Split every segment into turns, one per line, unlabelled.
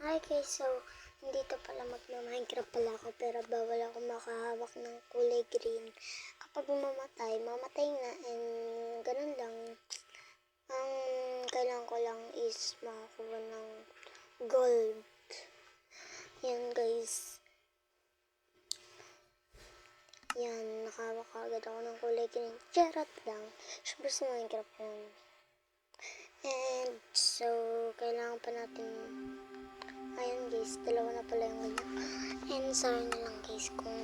Hi guys, so dito pala magma-Minecraft pala ako pero bawal ako makahawak ng kulay green. Kapag mamatay na and ganun lang. Ang kailangan ko lang is makakuha ng gold. Yan guys. Yan, nakahawak agad ako ng kulay green. Charot lang. Siyempre sa Minecraft yan. And so, kailangan pa natin ayun guys, dalawa na pala yung ganyan. And sorry na lang guys kung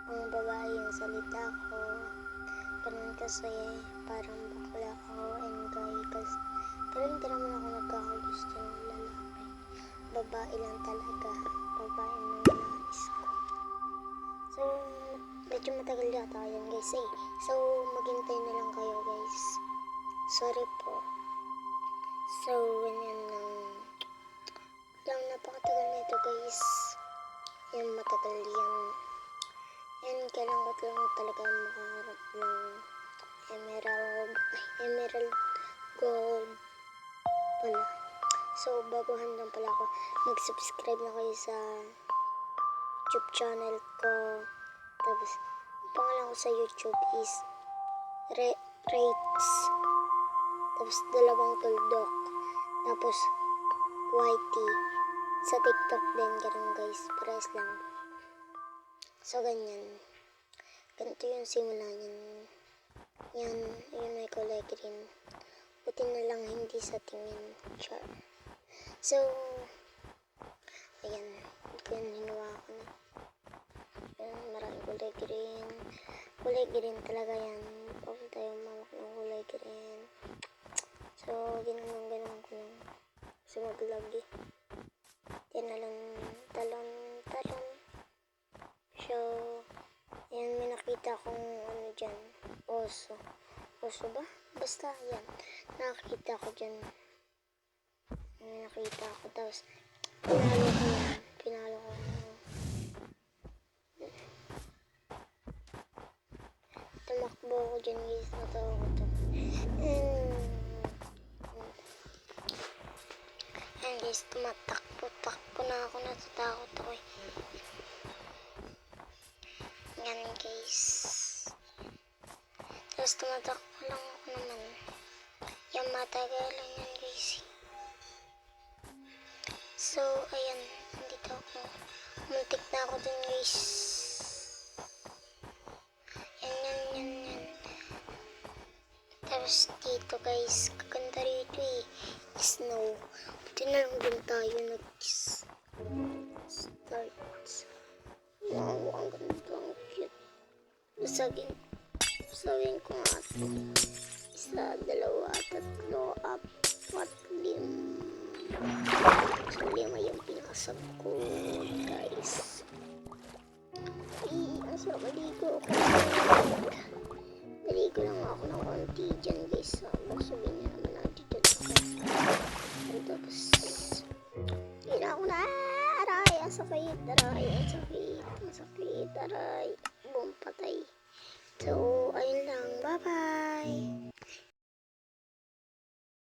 kung babae yung salita ko. Ganun kasi parang bakla ako and guy kasi pero hindi naman ako nagkakagusto ng lalaki. Babae lang talaga. Babae ng nais ko. So, medyo matagal yata yan guys eh. So, maghintay na lang kayo guys. Sorry po. So, ganyan lang napakatagal nito guys. Yan, matagal yan. And kailangan ko lang talaga makaharap ng emerald gold pala. So, baguhan lang pala ako. Mag-subscribe na kayo sa YouTube channel ko. Tapos, pangalan ko sa YouTube is Rates. Tapos, dalawang tuldok. Tapos, YT. Sa TikTok din, ganun guys. Pares lang. So, ganyan. Ganito yung simula niyan. Yan, yun may kulay green. Buti na lang hindi sa tingin. Char. So, ayan. Yan, hinawa ko na. Yan, maraming kulay green. Kulay green talaga yan. Huwag tayo mawak ng kulay green. So, ganun ko lang. Kasi maglagi. Yan na lang. Talon. So, yan, may nakita akong ano dyan. Oso. Oso ba? Basta, yan. Nakita ko dyan. May nakita ako. Tapos, pinalo ko yan. Tumakbo ko dyan guys. Natawa ko to. Ayan guys, takbo na ako, natatakot ako eh. Yan guys. Tapos tumatakbo lang ako naman. Yan, matagalan yan guys. So, ayan, nandito ako. Muntik na ako dun guys. Yan. Tapos dito guys, kaganda rito eh. Snow. Buti na lang din tayo nag-start. Wow, ang ganda, ang cute. Basagin ko nga ito. 1, 2, 3, 4, 5. So, 5 yung pinasag ko, guys. Ang sarap maligo ako. Maligo lang ako ng konti dyan, guys. Magsugin niya naman natin dyan. Tapos, yun ako na. Aray, ang sakit. Aray, buong patay. So, ayun lang. Bye-bye.